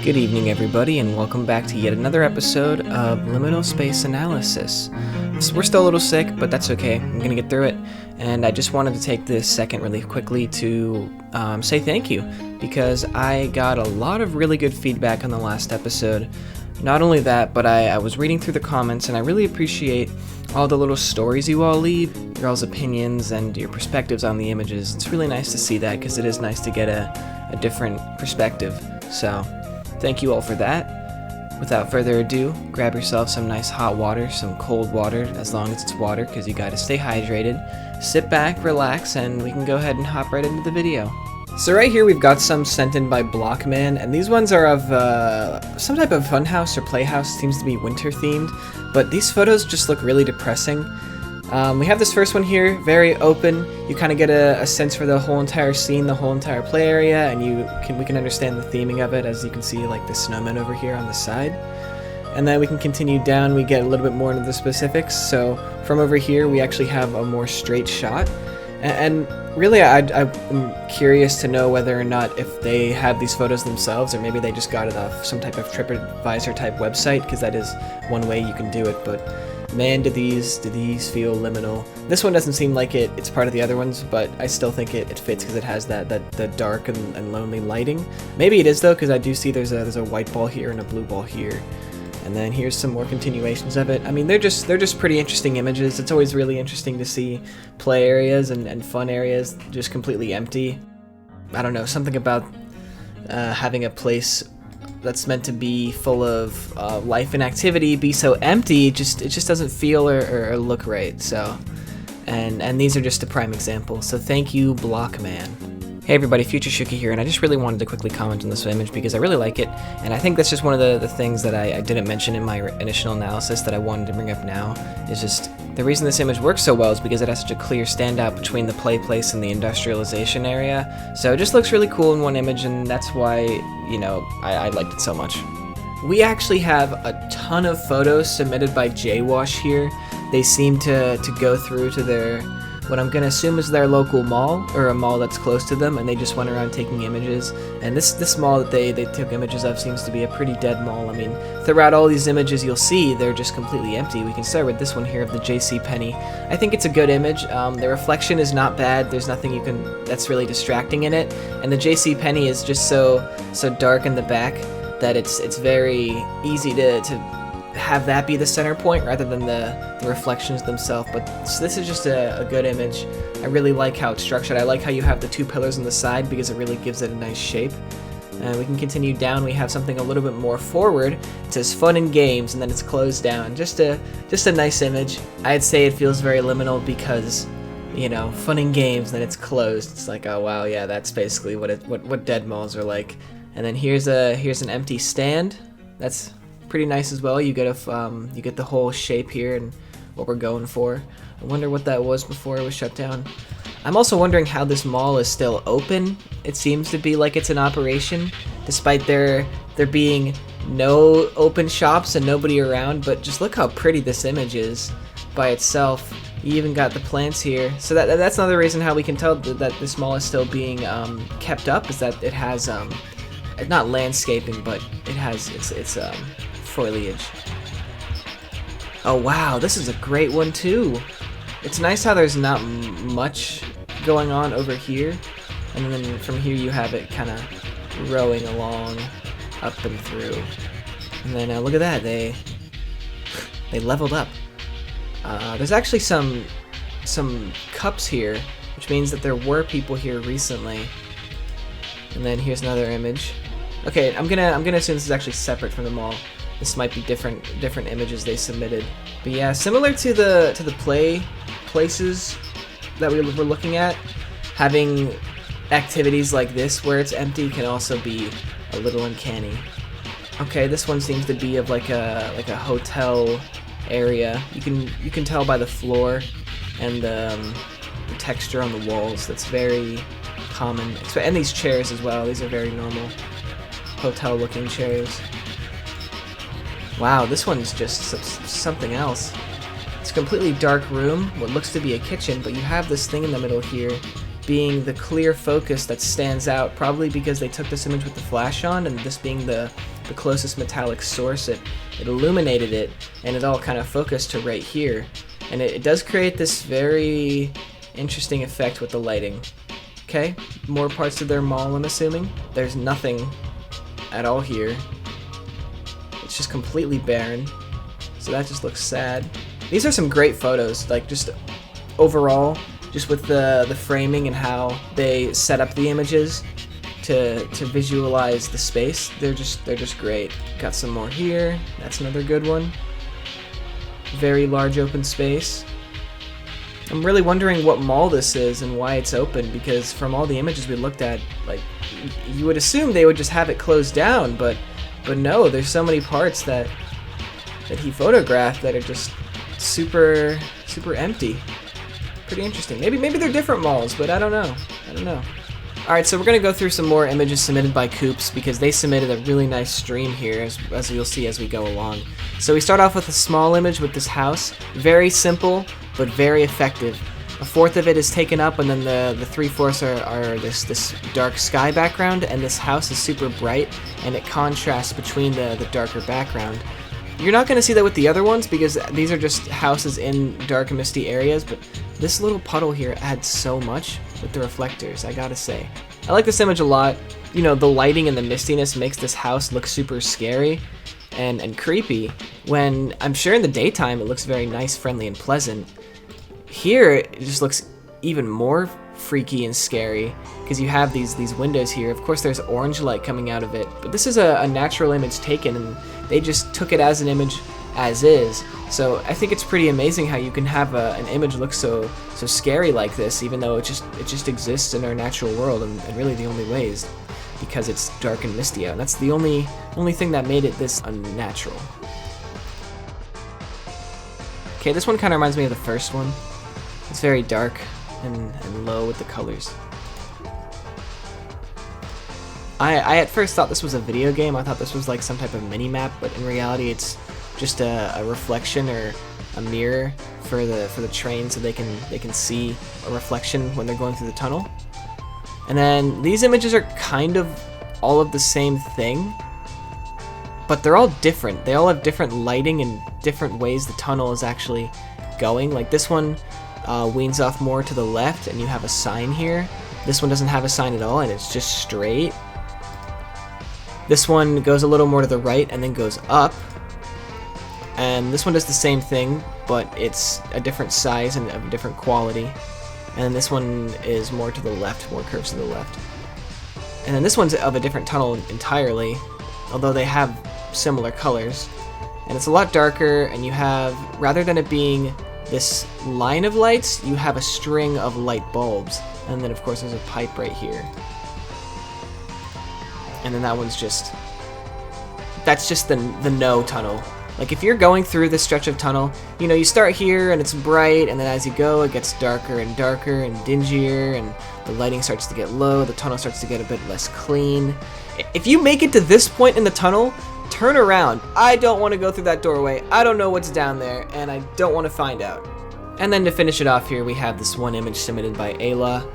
Good evening, everybody, and welcome back to yet another episode of Liminal Space Analysis. We're still a little sick, but that's okay. I'm gonna get through it, and I just wanted to take this second really quickly to say thank you, because I got a lot of really good feedback on the last episode. Not only that, but I was reading through the comments, and I really appreciate all the little stories you all leave, your all's opinions, and your perspectives on the images. It's really nice to see that, because it is nice to get a different perspective. So, thank you all for that. Without further ado, grab yourself some nice hot water, some cold water, as long as it's water, because you gotta stay hydrated. Sit back, relax, and we can go ahead and hop right into the video. So right here we've got some sent in by Blockman, and these ones are of some type of funhouse or playhouse. Seems to be winter themed, but these photos just look really depressing. We have this first one here, very open. You kind of get a sense for the whole entire scene, the whole entire play area, and we can understand the theming of it, as you can see, like the snowman over here on the side. And then we can continue down, we get a little bit more into the specifics. So from over here, we actually have a more straight shot. And really, I'm curious to know whether or not if they have these photos themselves, or maybe they just got it off some type of TripAdvisor type website, because that is one way you can do it. But man, do these feel liminal. This one doesn't seem like it's part of the other ones, but I still think it fits because it has that dark and lonely lighting. Maybe it is though, because I do see there's a white ball here and a blue ball here. And then here's some more continuations of it. I mean, they're just pretty interesting images. It's always really interesting to see play areas and fun areas just completely empty. I don't know, something about having a place that's meant to be full of life and activity be so empty, it just doesn't feel or look right. So, and these are just a prime example. So thank you, Blockman. Hey everybody, Future Shookey here, and I just really wanted to quickly comment on this image because I really like it, and I think that's just one of the things that I didn't mention in my initial analysis that I wanted to bring up now, is just the reason this image works so well is because it has such a clear standout between the play place and the industrialization area. So it just looks really cool in one image, and that's why, you know, I liked it so much. We actually have a ton of photos submitted by Jaywash here. They seem to go through to their, what I'm going to assume is their local mall, or a mall that's close to them, and they just went around taking images. And this mall that they took images of seems to be a pretty dead mall. I mean, throughout all these images you'll see, they're just completely empty. We can start with this one here of the JCPenney. I think it's a good image. The reflection is not bad. There's nothing that's really distracting in it. And the JCPenney is just so dark in the back that it's very easy to have that be the center point rather than the reflections themselves. But this is just a good image. I really like how it's structured. I like how you have the two pillars on the side because it really gives it a nice shape. And we can continue down. We have something a little bit more forward. It says fun and games, and then it's closed down. Just a nice image. I'd say it feels very liminal because, you know, fun and games, then it's closed. It's like, oh wow, yeah, that's basically what dead malls are like. And then here's an empty stand. That's pretty nice as well. You get the whole shape here and what we're going for. I wonder what that was before it was shut down. I'm also wondering how this mall is still open. It seems to be like it's in operation, despite there being no open shops and nobody around. But just look how pretty this image is by itself. You even got the plants here, so that's another reason how we can tell that this mall is still being kept up, is that it has not landscaping, but it has its foliage. Oh wow, this is a great one too. It's nice how there's not much going on over here, and then from here you have it kind of rowing along up and through. And then look at that, they leveled up. There's actually some cups here, which means that there were people here recently. And then here's another image. Okay, I'm gonna assume this is actually separate from the mall. This might be different images they submitted. But yeah, similar to the places that we were looking at, having activities like this where it's empty can also be a little uncanny. Okay, this one seems to be of like a hotel area. You can tell by the floor and the texture on the walls. That's very common. And these chairs as well. These are very normal hotel-looking chairs. Wow, this one's just something else. It's a completely dark room, what looks to be a kitchen, but you have this thing in the middle here, being the clear focus that stands out, probably because they took this image with the flash on, and this being the closest metallic source, it illuminated it, and it all kind of focused to right here. And it does create this very interesting effect with the lighting. Okay, more parts of their mall, I'm assuming. There's nothing at all here. It's just completely barren, so that just looks sad. These are some great photos, like just overall, just with the framing and how they set up the images to visualize the space. They're just great. Got some more here. That's another good one. Very large open space. I'm really wondering what mall this is and why it's open, because from all the images we looked at, like, you would assume they would just have it closed down, but no, there's so many parts that he photographed that are just super empty. Pretty interesting. Maybe they're different malls, but I don't know. Alright, so we're going to go through some more images submitted by Coops, because they submitted a really nice stream here, as you'll see as we go along. So we start off with a small image with this house. Very simple, but very effective. A fourth of it is taken up, and then the 3/4 are this dark sky background, and this house is super bright, and it contrasts between the darker background. You're not going to see that with the other ones, because these are just houses in dark and misty areas, but this little puddle here adds so much with the reflectors, I gotta say. I like this image a lot. You know, the lighting and the mistiness makes this house look super scary and creepy, when I'm sure in the daytime it looks very nice, friendly, and pleasant. Here, it just looks even more freaky and scary, because you have these windows here. Of course, there's orange light coming out of it, but this is a natural image taken, and they just took it as an image as is. So I think it's pretty amazing how you can have an image look so scary like this, even though it just exists in our natural world, and really the only way is because it's dark and misty out. And that's the only thing that made it this unnatural. Okay, this one kind of reminds me of the first one. It's very dark and low with the colors. I at first thought this was a video game. I thought this was like some type of mini-map, but in reality it's just a reflection or a mirror for the train, so they can see a reflection when they're going through the tunnel. And then these images are kind of all of the same thing, but they're all different. They all have different lighting and different ways the tunnel is actually going. Like this one weans off more to the left, and you have a sign here. This one doesn't have a sign at all, and it's just straight. This one goes a little more to the right and then goes up. And this one does the same thing, but it's a different size and of a different quality. And then this one is more to the left, more curves to the left. And then this one's of a different tunnel entirely, although they have similar colors. And it's a lot darker, and you have, rather than it being this line of lights, you have a string of light bulbs. And then of course there's a pipe right here. And then that one's just, that's just the no tunnel. Like if you're going through this stretch of tunnel, you know, you start here and it's bright, and then as you go it gets darker and darker and dingier, and the lighting starts to get low, the tunnel starts to get a bit less clean. If you make it to this point in the tunnel, turn around. I don't want to go through that doorway. I don't know what's down there, and I don't want to find out. And then to finish it off here, we have this one image submitted by Ayla,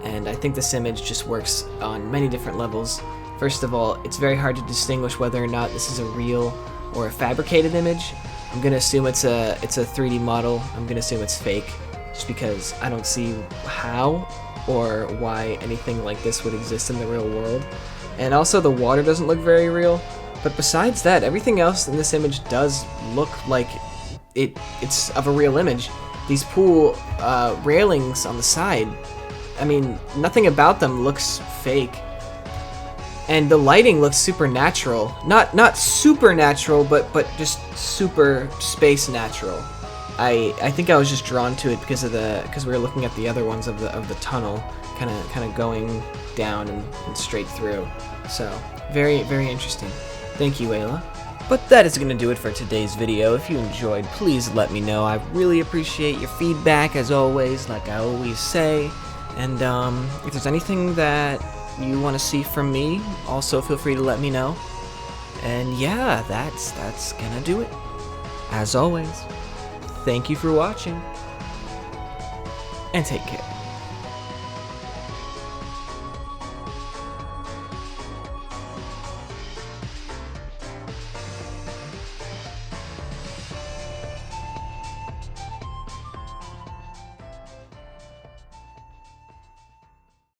and I think this image just works on many different levels. First of all, it's very hard to distinguish whether or not this is a real or a fabricated image. I'm gonna assume it's a 3D model. I'm gonna assume it's fake, just because I don't see how or why anything like this would exist in the real world. And also the water doesn't look very real. But besides that, everything else in this image does look like it's of a real image. These pool railings on the side, I mean, nothing about them looks fake. And the lighting looks supernatural. Not supernatural, but just super space natural. I think I was just drawn to it because we were looking at the other ones of the tunnel, kind of going down and straight through. So very, very interesting. Thank you, Ayla. But that is going to do it for today's video. If you enjoyed, please let me know. I really appreciate your feedback, as always, like I always say. And if there's anything that you want to see from me, also feel free to let me know. And yeah, that's going to do it. As always, thank you for watching, and take care.